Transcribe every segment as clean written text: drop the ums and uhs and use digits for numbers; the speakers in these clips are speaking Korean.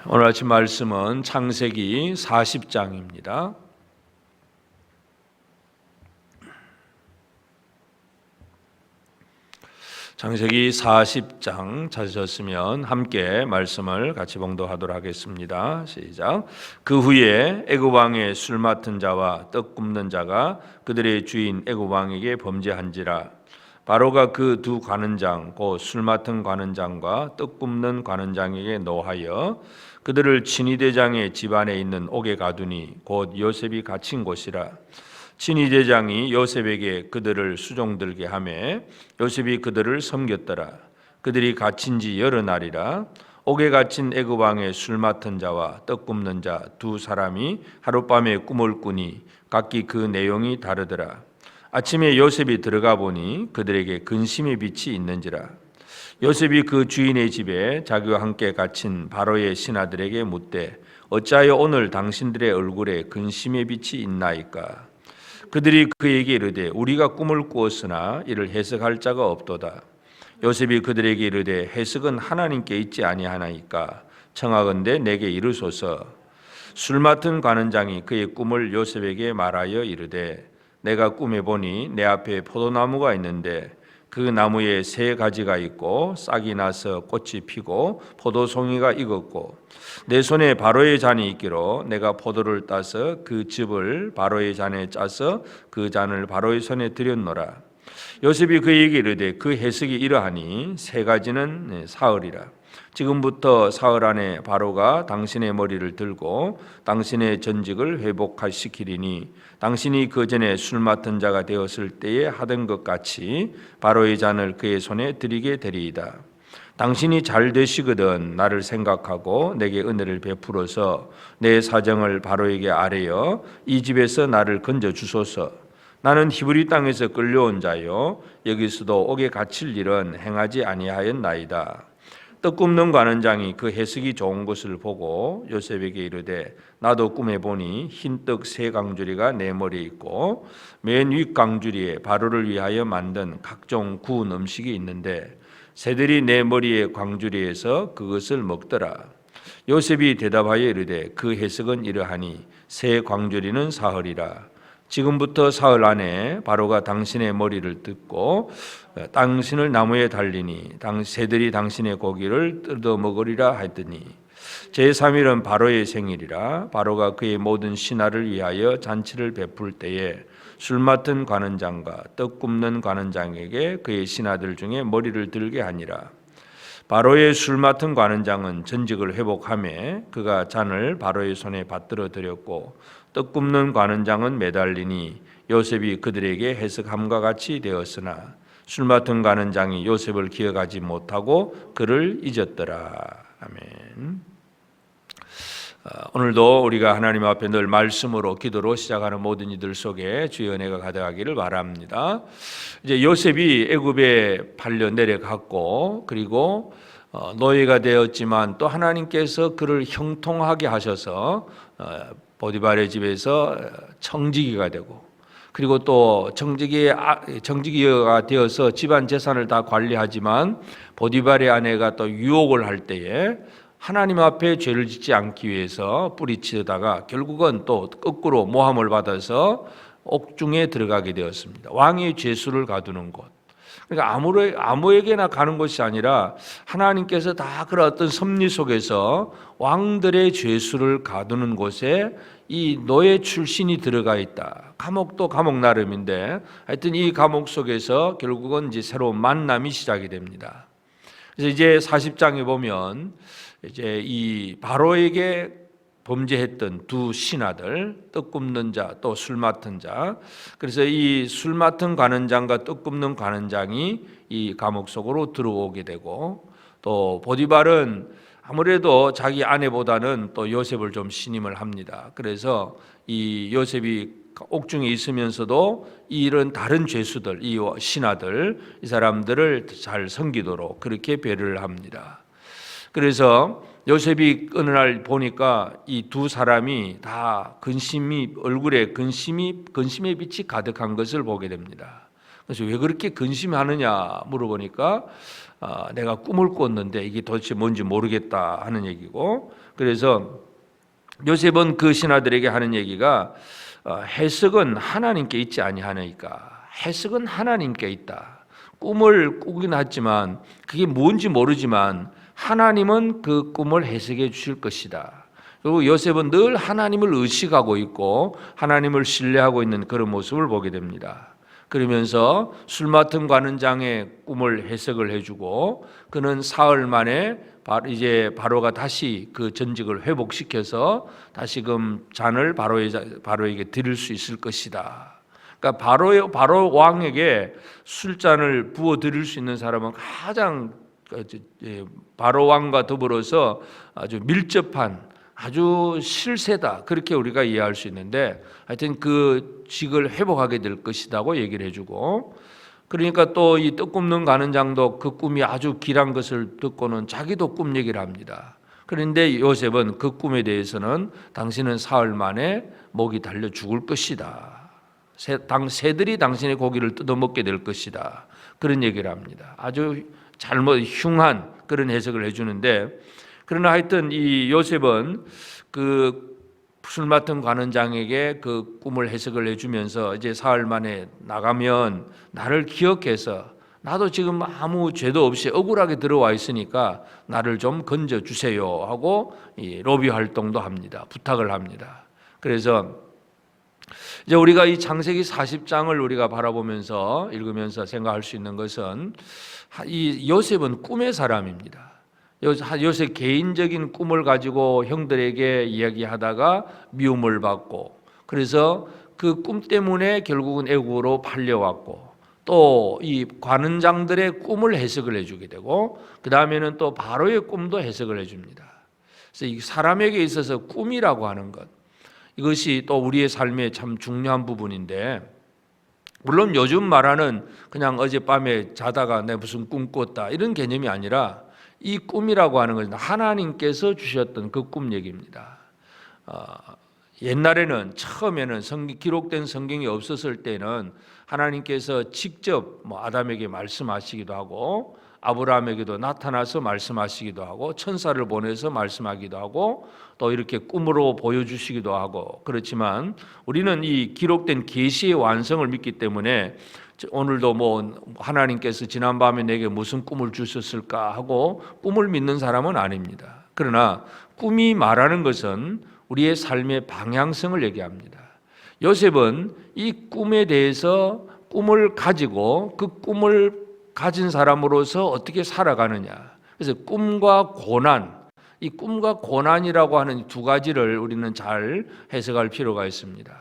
오늘 아침 말씀은 창세기 40장입니다. 창세기 40장 찾으셨으면 함께 말씀을 같이 봉독하도록 하겠습니다. 시작. 그 후에 애굽 왕의 술 맡은 자와 떡 굽는 자가 그들의 주인 애굽 왕에게 범죄한지라. 바로가 그 두 관원장 곧 술 맡은 관원장과 떡 굽는 관원장에게 노하여 그들을 친위대장의 집안에 있는 옥에 가두니 곧 요셉이 갇힌 곳이라. 친위대장이 요셉에게 그들을 수종들게 하며 요셉이 그들을 섬겼더라. 그들이 갇힌 지 여러 날이라. 옥에 갇힌 애굽 왕의 술 맡은 자와 떡 굽는 자 두 사람이 하룻밤에 꿈을 꾸니 각기 그 내용이 다르더라. 아침에 요셉이 들어가 보니 그들에게 근심의 빛이 있는지라. 요셉이 그 주인의 집에 자기와 함께 갇힌 바로의 신하들에게 묻되 어찌하여 오늘 당신들의 얼굴에 근심의 빛이 있나이까. 그들이 그에게 이르되 우리가 꿈을 꾸었으나 이를 해석할 자가 없도다. 요셉이 그들에게 이르되 해석은 하나님께 있지 아니하나이까. 청하건대 내게 이르소서. 술 맡은 관원장이 그의 꿈을 요셉에게 말하여 이르되 내가 꿈에 보니 내 앞에 포도나무가 있는데 그 나무에 세 가지가 있고 싹이 나서 꽃이 피고 포도송이가 익었고 내 손에 바로의 잔이 있기로 내가 포도를 따서 그 즙을 바로의 잔에 짜서 그 잔을 바로의 손에 드렸노라. 요셉이 그에게 이르되 그 해석이 이러하니 세 가지는 사흘이라. 지금부터 사흘 안에 바로가 당신의 머리를 들고 당신의 전직을 회복시키리니 당신이 그 전에 술 맡은 자가 되었을 때에 하던 것 같이 바로의 잔을 그의 손에 드리게 되리이다. 당신이 잘 되시거든 나를 생각하고 내게 은혜를 베풀어서 내 사정을 바로에게 아뢰어 이 집에서 나를 건져 주소서. 나는 히브리 땅에서 끌려온 자요 여기서도 옥에 갇힐 일은 행하지 아니하였나이다. 떡 굽는 관원장이 그 해석이 좋은 것을 보고 요셉에게 이르되 나도 꿈에 보니 흰떡 세 강주리가 내 머리에 있고 맨 윗 강주리에 바로를 위하여 만든 각종 구운 음식이 있는데 새들이 내 머리의 광주리에서 그것을 먹더라. 요셉이 대답하여 이르되 그 해석은 이러하니 새 광주리는 사흘이라. 지금부터 사흘 안에 바로가 당신의 머리를 뜯고 당신을 나무에 달리니 새들이 당신의 고기를 뜯어 먹으리라 하더니 제3일은 바로의 생일이라. 바로가 그의 모든 신하를 위하여 잔치를 베풀 때에 술 맡은 관원장과 떡 굽는 관원장에게 그의 신하들 중에 머리를 들게 하니라. 바로의 술 맡은 관원장은 전직을 회복하며 그가 잔을 바로의 손에 받들어 드렸고 떡 굽는 관원장은 매달리니 요셉이 그들에게 해석함과 같이 되었으나 술 맡은 관원장이 요셉을 기억하지 못하고 그를 잊었더라. 아멘. 오늘도 우리가 하나님 앞에 늘 말씀으로 기도로 시작하는 모든 이들 속에 주의 은혜가 가득하기를 바랍니다. 이제 요셉이 애굽에 팔려 내려갔고 그리고 노예가 되었지만 또 하나님께서 그를 형통하게 하셔서 보디발의 집에서 청지기가 되고 그리고 또 청지기가 되어서 집안 재산을 다 관리하지만 보디발의 아내가 또 유혹을 할 때에 하나님 앞에 죄를 짓지 않기 위해서 뿌리치다가 결국은 또 거꾸로 모함을 받아서 옥중에 들어가게 되었습니다. 왕의 죄수를 가두는 곳. 그러니까 아무에게나 가는 것이 아니라 하나님께서 다 그런 어떤 섭리 속에서 왕들의 죄수를 가두는 곳에 이 노예 출신이 들어가 있다. 감옥도 감옥 나름인데 하여튼 이 감옥 속에서 결국은 이제 새로운 만남이 시작이 됩니다. 그래서 이제 40장에 보면 이제 이 바로에게 범죄했던 두 신하들, 떡 굽는 자, 또 술 맡은 자. 그래서 이 술 맡은 관원장과 떡 굽는 관원장이 이 감옥 속으로 들어오게 되고 또 보디발은 아무래도 자기 아내보다는 또 요셉을 좀 신임을 합니다. 그래서 이 요셉이 옥중에 있으면서도 이런 다른 죄수들, 이 신하들, 이 사람들을 잘 섬기도록 그렇게 배려를 합니다. 그래서 요셉이 어느 날 보니까 이 두 사람이 다 얼굴에 근심의 빛이 가득한 것을 보게 됩니다. 그래서 왜 그렇게 근심하느냐 물어보니까 내가 꿈을 꿨는데 이게 도대체 뭔지 모르겠다 하는 얘기고, 그래서 요셉은 그 신하들에게 하는 얘기가 해석은 하나님께 있지 아니하니까, 해석은 하나님께 있다. 꿈을 꾸긴 하지만 그게 뭔지 모르지만 하나님은 그 꿈을 해석해 주실 것이다. 그리고 요셉은 늘 하나님을 의식하고 있고 하나님을 신뢰하고 있는 그런 모습을 보게 됩니다. 그러면서 술 맡은 관원장의 꿈을 해석을 해주고, 그는 사흘 만에 이제 바로가 다시 그 전직을 회복시켜서 다시금 잔을 바로에게 드릴 수 있을 것이다. 그러니까 바로 왕에게 술잔을 부어 드릴 수 있는 사람은 가장 바로 왕과 더불어서 아주 밀접한 아주 실세다, 그렇게 우리가 이해할 수 있는데, 하여튼 그 직을 회복하게 될 것이라고 얘기를 해주고, 그러니까 또 이 떡 굽는 관원장도 그 꿈이 아주 길한 것을 듣고는 자기도 꿈 얘기를 합니다. 그런데 요셉은 그 꿈에 대해서는 당신은 사흘 만에 목이 달려 죽을 것이다, 새들이 당신의 고기를 뜯어먹게 될 것이다, 그런 얘기를 합니다. 아주 흉한 그런 해석을 해주는데, 그러나 하여튼 이 요셉은 그 술 맡은 관원장에게 그 꿈을 해석을 해주면서 이제 사흘 만에 나가면 나를 기억해서, 나도 지금 아무 죄도 없이 억울하게 들어와 있으니까 나를 좀 건져 주세요 하고 이 로비 활동도 합니다. 부탁을 합니다. 그래서 이제 우리가 이 창세기 40장을 우리가 바라보면서 읽으면서 생각할 수 있는 것은, 이 요셉은 꿈의 사람입니다. 요셉 개인적인 꿈을 가지고 형들에게 이야기하다가 미움을 받고, 그래서 그 꿈 때문에 결국은 애국으로 팔려왔고, 또 이 관원장들의 꿈을 해석을 해주게 되고, 그 다음에는 또 바로의 꿈도 해석을 해줍니다. 그래서 이 사람에게 있어서 꿈이라고 하는 것, 이것이 또 우리의 삶에 참 중요한 부분인데, 물론 요즘 말하는 그냥 어젯밤에 자다가 내 무슨 꿈 꿨다 이런 개념이 아니라, 이 꿈이라고 하는 것은 하나님께서 주셨던 그 꿈 얘기입니다. 옛날에는 처음에는 기록된 성경이 없었을 때는 하나님께서 직접 아담에게 말씀하시기도 하고, 아브라함에게도 나타나서 말씀하시기도 하고, 천사를 보내서 말씀하기도 하고, 또 이렇게 꿈으로 보여주시기도 하고, 그렇지만 우리는 이 기록된 계시의 완성을 믿기 때문에 오늘도 하나님께서 지난밤에 내게 무슨 꿈을 주셨을까 하고 꿈을 믿는 사람은 아닙니다. 그러나 꿈이 말하는 것은 우리의 삶의 방향성을 얘기합니다. 요셉은 이 꿈에 대해서 꿈을 가지고 그 꿈을 가진 사람으로서 어떻게 살아가느냐, 그래서 꿈과 고난, 이 꿈과 고난이라고 하는 두 가지를 우리는 잘 해석할 필요가 있습니다.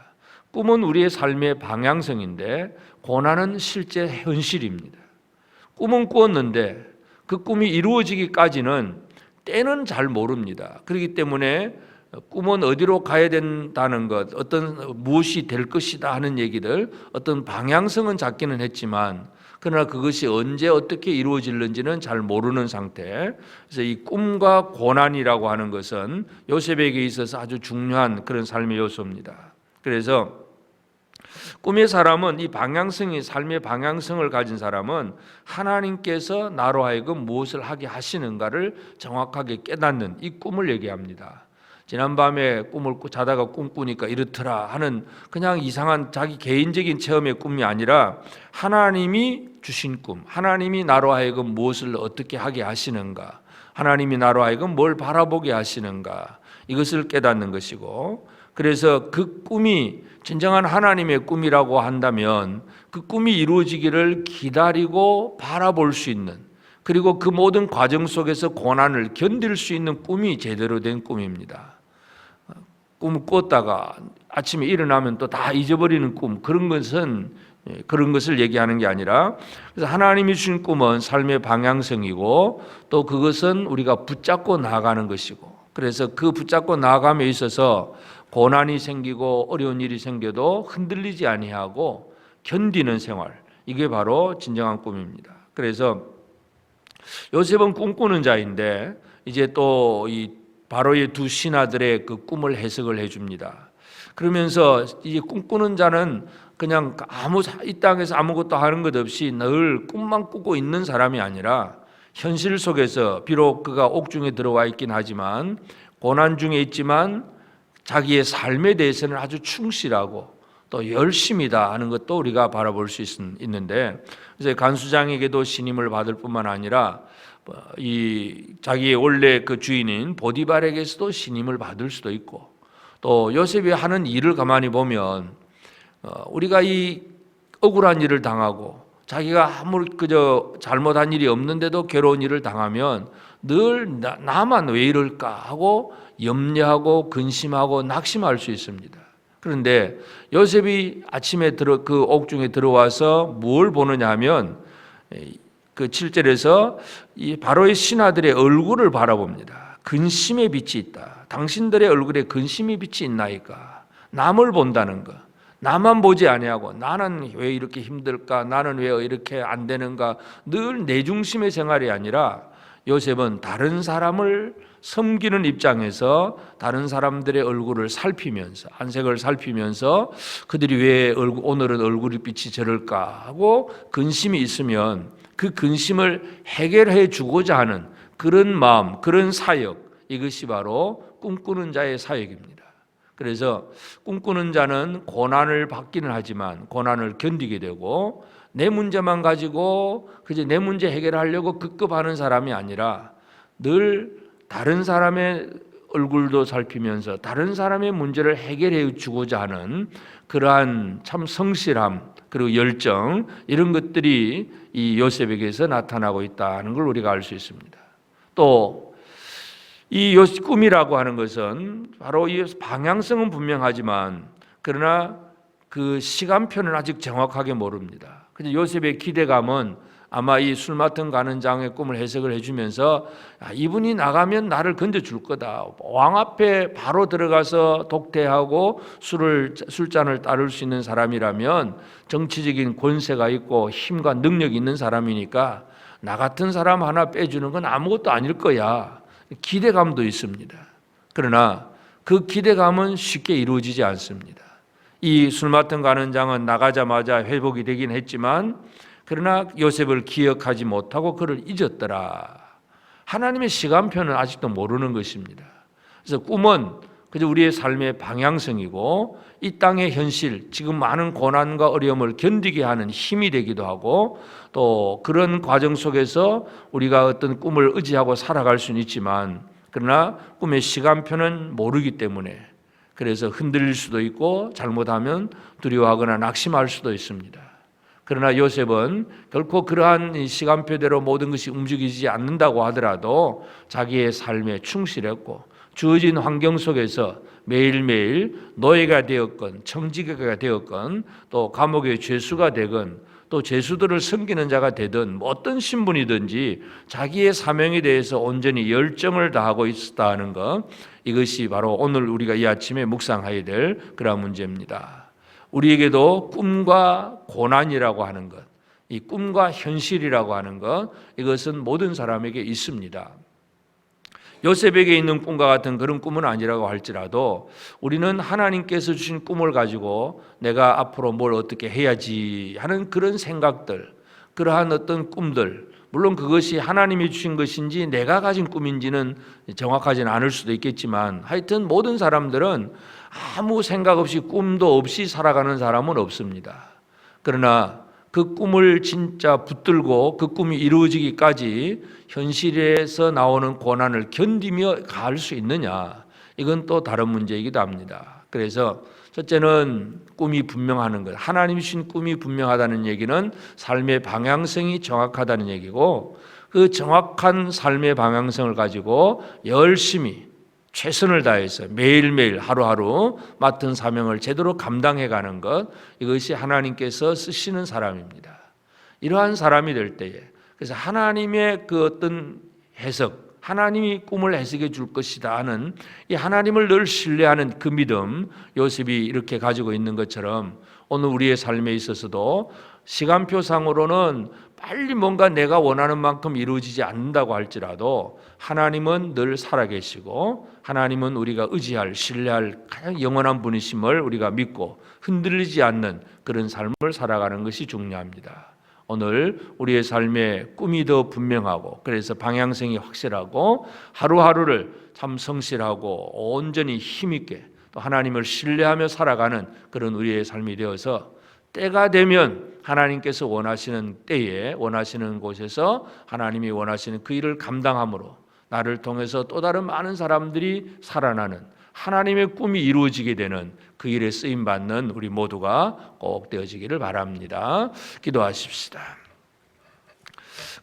꿈은 우리의 삶의 방향성인데 고난은 실제 현실입니다. 꿈은 꾸었는데 그 꿈이 이루어지기까지는 때는 잘 모릅니다. 그렇기 때문에 꿈은 어디로 가야 된다는 것, 무엇이 될 것이다 하는 얘기들, 어떤 방향성은 잡기는 했지만, 그러나 그것이 언제 어떻게 이루어질는지는 잘 모르는 상태. 그래서 이 꿈과 고난이라고 하는 것은 요셉에게 있어서 아주 중요한 그런 삶의 요소입니다. 그래서 꿈의 사람은, 이 방향성이, 삶의 방향성을 가진 사람은 하나님께서 나로 하여금 무엇을 하게 하시는가를 정확하게 깨닫는 이 꿈을 얘기합니다. 지난밤에 자다가 꿈 꾸니까 이렇더라 하는 그냥 이상한 자기 개인적인 체험의 꿈이 아니라 하나님이 주신 꿈, 하나님이 나로 하여금 무엇을 어떻게 하게 하시는가, 하나님이 나로 하여금 뭘 바라보게 하시는가, 이것을 깨닫는 것이고, 그래서 그 꿈이 진정한 하나님의 꿈이라고 한다면 그 꿈이 이루어지기를 기다리고 바라볼 수 있는, 그리고 그 모든 과정 속에서 고난을 견딜 수 있는 꿈이 제대로 된 꿈입니다. 꿈을 꿨다가 아침에 일어나면 또 다 잊어버리는 꿈, 그런 것을 얘기하는 게 아니라, 그래서 하나님이 주신 꿈은 삶의 방향성이고, 또 그것은 우리가 붙잡고 나아가는 것이고, 그래서 그 붙잡고 나아감에 있어서 고난이 생기고 어려운 일이 생겨도 흔들리지 아니하고 견디는 생활, 이게 바로 진정한 꿈입니다. 그래서 요셉은 꿈꾸는 자인데 이제 또 이 바로의 두 신하들의 그 꿈을 해석을 해줍니다. 그러면서 이 꿈꾸는 자는 그냥 이 땅에서 아무것도 하는 것 없이 늘 꿈만 꾸고 있는 사람이 아니라 현실 속에서 비록 그가 옥중에 들어와 있긴 하지만 고난 중에 있지만 자기의 삶에 대해서는 아주 충실하고 또 열심이다 하는 것도 우리가 바라볼 수 있는데, 그래서 간수장에게도 신임을 받을 뿐만 아니라 이 자기의 원래 그 주인인 보디발에게서도 신임을 받을 수도 있고, 또 요셉이 하는 일을 가만히 보면 우리가 이 억울한 일을 당하고 자기가 아무리 그저 잘못한 일이 없는데도 괴로운 일을 당하면 늘 나만 왜 이럴까 하고 염려하고 근심하고 낙심할 수 있습니다. 그런데 요셉이 아침에 그 옥중에 들어와서 뭘 보느냐 하면 그 7절에서 이 바로의 신하들의 얼굴을 바라봅니다. 근심의 빛이 있다. 당신들의 얼굴에 근심의 빛이 있나이까. 남을 본다는 것. 나만 보지 아니하고 나는 왜 이렇게 힘들까? 나는 왜 이렇게 안 되는가? 늘 내 중심의 생활이 아니라 요셉은 다른 사람을 섬기는 입장에서 다른 사람들의 얼굴을 살피면서, 안색을 살피면서 그들이 왜 오늘은 얼굴의 빛이 저럴까 하고 근심이 있으면 그 근심을 해결해 주고자 하는 그런 마음, 그런 사역, 이것이 바로 꿈꾸는 자의 사역입니다. 그래서 꿈꾸는 자는 고난을 받기는 하지만 고난을 견디게 되고, 내 문제만 가지고 그저 내 문제 해결하려고 급급하는 사람이 아니라 늘 다른 사람의 얼굴도 살피면서 다른 사람의 문제를 해결해 주고자 하는 그러한 참 성실함 그리고 열정, 이런 것들이 이 요셉에게서 나타나고 있다는 걸 우리가 알 수 있습니다. 또 이 꿈이라고 하는 것은 바로 이 방향성은 분명하지만 그러나 그 시간표는 아직 정확하게 모릅니다. 그래서 요셉의 기대감은 아마 이 술 맡은 가는 장의 꿈을 해석을 해주면서 이분이 나가면 나를 건져줄 거다. 왕 앞에 바로 들어가서 독대하고 술잔을 따를 수 있는 사람이라면 정치적인 권세가 있고 힘과 능력이 있는 사람이니까 나 같은 사람 하나 빼주는 건 아무것도 아닐 거야. 기대감도 있습니다. 그러나 그 기대감은 쉽게 이루어지지 않습니다. 이 술 맡은 가는 장은 나가자마자 회복이 되긴 했지만 그러나 요셉을 기억하지 못하고 그를 잊었더라. 하나님의 시간표는 아직도 모르는 것입니다. 그래서 꿈은 그저 우리의 삶의 방향성이고 이 땅의 현실, 지금 많은 고난과 어려움을 견디게 하는 힘이 되기도 하고, 또 그런 과정 속에서 우리가 어떤 꿈을 의지하고 살아갈 수는 있지만 그러나 꿈의 시간표는 모르기 때문에 그래서 흔들릴 수도 있고 잘못하면 두려워하거나 낙심할 수도 있습니다. 그러나 요셉은 결코 그러한 시간표대로 모든 것이 움직이지 않는다고 하더라도 자기의 삶에 충실했고 주어진 환경 속에서 매일매일 노예가 되었건 청지기가 되었건 또 감옥의 죄수가 되건 또 죄수들을 섬기는 자가 되든 어떤 신분이든지 자기의 사명에 대해서 온전히 열정을 다하고 있었다 하는 것, 이것이 바로 오늘 우리가 이 아침에 묵상해야 될 그런 문제입니다. 우리에게도 꿈과 고난이라고 하는 것, 이 꿈과 현실이라고 하는 것, 이것은 모든 사람에게 있습니다. 요셉에게 있는 꿈과 같은 그런 꿈은 아니라고 할지라도 우리는 하나님께서 주신 꿈을 가지고 내가 앞으로 뭘 어떻게 해야지 하는 그런 생각들, 그러한 어떤 꿈들, 물론 그것이 하나님이 주신 것인지 내가 가진 꿈인지는 정확하지는 않을 수도 있겠지만 하여튼 모든 사람들은 아무 생각 없이 꿈도 없이 살아가는 사람은 없습니다. 그러나 그 꿈을 진짜 붙들고 그 꿈이 이루어지기까지 현실에서 나오는 고난을 견디며 갈 수 있느냐, 이건 또 다른 문제이기도 합니다. 그래서 첫째는 꿈이 분명하는 것, 하나님이 주신 꿈이 분명하다는 얘기는 삶의 방향성이 정확하다는 얘기고, 그 정확한 삶의 방향성을 가지고 열심히 최선을 다해서 매일매일 하루하루 맡은 사명을 제대로 감당해가는 것, 이것이 하나님께서 쓰시는 사람입니다. 이러한 사람이 될 때에, 그래서 하나님의 그 어떤 해석, 하나님이 꿈을 해석해 줄 것이다 하는 이 하나님을 늘 신뢰하는 그 믿음, 요셉이 이렇게 가지고 있는 것처럼 오늘 우리의 삶에 있어서도 시간표상으로는 빨리 뭔가 내가 원하는 만큼 이루어지지 않는다고 할지라도 하나님은 늘 살아계시고 하나님은 우리가 의지할, 신뢰할 가장 영원한 분이심을 우리가 믿고 흔들리지 않는 그런 삶을 살아가는 것이 중요합니다. 오늘 우리의 삶에 꿈이 더 분명하고 그래서 방향성이 확실하고 하루하루를 참 성실하고 온전히 힘있게 또 하나님을 신뢰하며 살아가는 그런 우리의 삶이 되어서 때가 되면 하나님께서 원하시는 때에 원하시는 곳에서 하나님이 원하시는 그 일을 감당함으로 나를 통해서 또 다른 많은 사람들이 살아나는 하나님의 꿈이 이루어지게 되는 그 일에 쓰임받는 우리 모두가 꼭 되어지기를 바랍니다. 기도하십시다.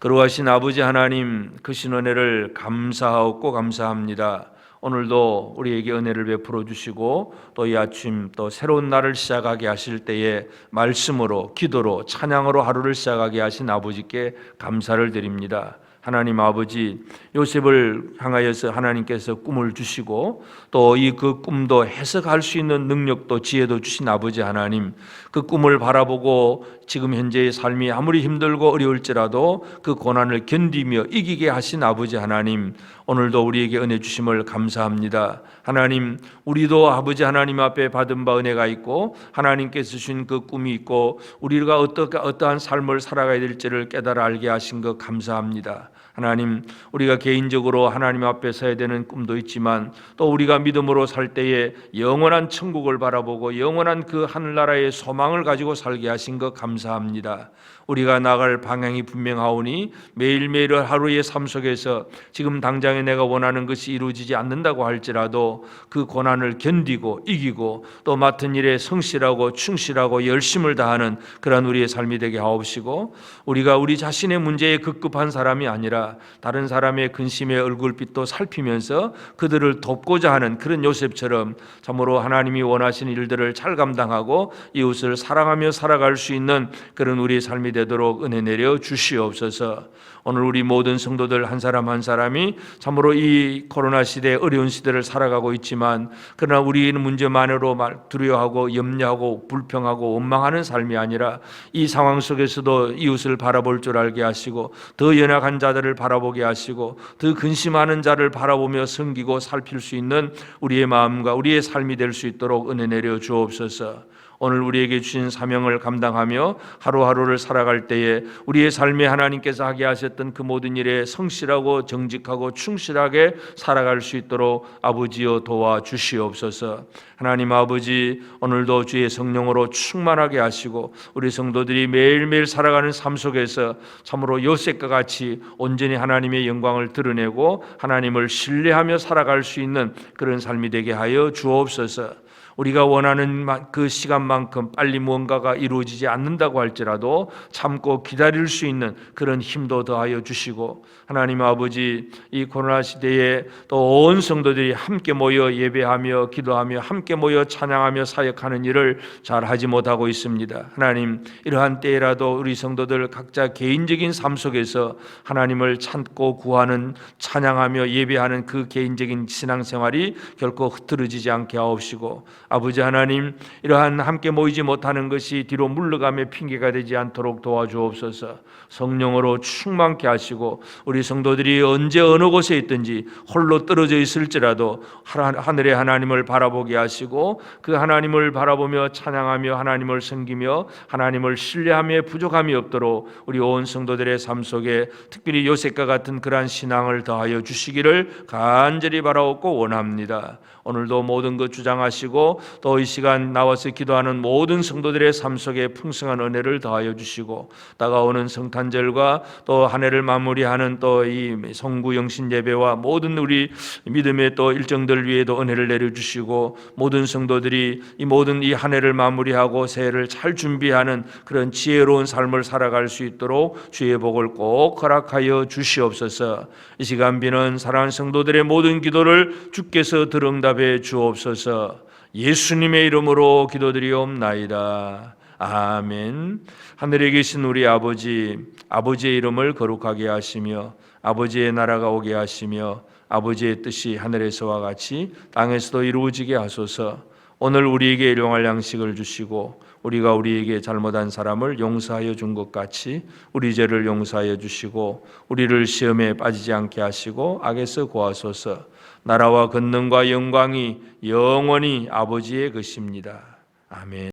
거룩하신 아버지 하나님, 크신 은혜를 감사하고 감사합니다. 오늘도 우리에게 은혜를 베풀어 주시고 또 이 아침 또 새로운 날을 시작하게 하실 때에 말씀으로 기도로 찬양으로 하루를 시작하게 하신 아버지께 감사를 드립니다. 하나님 아버지, 요셉을 향하여서 하나님께서 꿈을 주시고 또 이 그 꿈도 해석할 수 있는 능력도 지혜도 주신 아버지 하나님, 그 꿈을 바라보고 지금 현재의 삶이 아무리 힘들고 어려울지라도 그 고난을 견디며 이기게 하신 아버지 하나님, 오늘도 우리에게 은혜 주심을 감사합니다. 하나님, 우리도 아버지 하나님 앞에 받은 바 은혜가 있고 하나님께서 주신 그 꿈이 있고 우리가 어떠한 삶을 살아가야 될지를 깨달아 알게 하신 것 감사합니다. 하나님, 우리가 개인적으로 하나님 앞에 서야 되는 꿈도 있지만 또 우리가 믿음으로 살 때에 영원한 천국을 바라보고 영원한 그 하늘나라의 소망을 가지고 살게 하신 것 감사합니다. 우리가 나갈 방향이 분명하오니 매일매일 하루의 삶 속에서 지금 당장에 내가 원하는 것이 이루어지지 않는다고 할지라도 그 고난을 견디고 이기고 또 맡은 일에 성실하고 충실하고 열심을 다하는 그런 우리의 삶이 되게 하옵시고, 우리가 우리 자신의 문제에 급급한 사람이 아니라 다른 사람의 근심의 얼굴빛도 살피면서 그들을 돕고자 하는 그런 요셉처럼 참으로 하나님이 원하시는 일들을 잘 감당하고 이웃을 사랑하며 살아갈 수 있는 그런 우리의 삶이 되도록 은혜 내려 주시옵소서. 오늘 우리 모든 성도들 한 사람 한 사람이 참으로 이 코로나 시대 어려운 시대를 살아가고 있지만 그러나 우리는 문제만으로 두려워하고 염려하고 불평하고 원망하는 삶이 아니라 이 상황 속에서도 이웃을 바라볼 줄 알게 하시고 더 연약한 자들을 바라보게 하시고 더 근심하는 자를 바라보며 섬기고 살필 수 있는 우리의 마음과 우리의 삶이 될 수 있도록 은혜 내려 주옵소서. 오늘 우리에게 주신 사명을 감당하며 하루하루를 살아갈 때에 우리의 삶에 하나님께서 하게 하셨던 그 모든 일에 성실하고 정직하고 충실하게 살아갈 수 있도록 아버지여 도와주시옵소서. 하나님 아버지, 오늘도 주의 성령으로 충만하게 하시고 우리 성도들이 매일매일 살아가는 삶 속에서 참으로 요셉과 같이 온전히 하나님의 영광을 드러내고 하나님을 신뢰하며 살아갈 수 있는 그런 삶이 되게 하여 주옵소서. 우리가 원하는 그 시간만큼 빨리 무언가가 이루어지지 않는다고 할지라도 참고 기다릴 수 있는 그런 힘도 더하여 주시고, 하나님 아버지, 이 코로나 시대에 또 온 성도들이 함께 모여 예배하며 기도하며 함께 모여 찬양하며 사역하는 일을 잘 하지 못하고 있습니다. 하나님, 이러한 때라도 우리 성도들 각자 개인적인 삶 속에서 하나님을 찾고 구하는 찬양하며 예배하는 그 개인적인 신앙생활이 결코 흐트러지지 않게 하옵시고, 아버지 하나님, 이러한 함께 모이지 못하는 것이 뒤로 물러가며 핑계가 되지 않도록 도와주옵소서. 성령으로 충만케 하시고 우리 성도들이 언제 어느 곳에 있든지 홀로 떨어져 있을지라도 하늘의 하나님을 바라보게 하시고 그 하나님을 바라보며 찬양하며 하나님을 섬기며 하나님을 신뢰하며 부족함이 없도록 우리 온 성도들의 삶 속에 특별히 요셉과 같은 그러한 신앙을 더하여 주시기를 간절히 바라옵고 원합니다. 오늘도 모든 것 주장하시고 또 이 시간 나와서 기도하는 모든 성도들의 삶 속에 풍성한 은혜를 더하여 주시고, 다가오는 성탄절과 또 한 해를 마무리하는 또 이 성구 영신 예배와 모든 우리 믿음의 또 일정들 위에도 은혜를 내려주시고, 모든 성도들이 이 모든 이 한 해를 마무리하고 새해를 잘 준비하는 그런 지혜로운 삶을 살아갈 수 있도록 주의 복을 꼭 허락하여 주시옵소서. 이 시간 비는 사랑하는 성도들의 모든 기도를 주께서 들응답해 주옵소서. 예수님의 이름으로 기도드리옵나이다. 아멘. 하늘에 계신 우리 아버지, 아버지의 이름을 거룩하게 하시며 아버지의 나라가 오게 하시며 아버지의 뜻이 하늘에서와 같이 땅에서도 이루어지게 하소서. 오늘 우리에게 일용할 양식을 주시고 우리가 우리에게 잘못한 사람을 용서하여 준 것 같이 우리 죄를 용서하여 주시고 우리를 시험에 빠지지 않게 하시고 악에서 구하소서. 나라와 권능과 영광이 영원히 아버지의 것입니다. 아멘.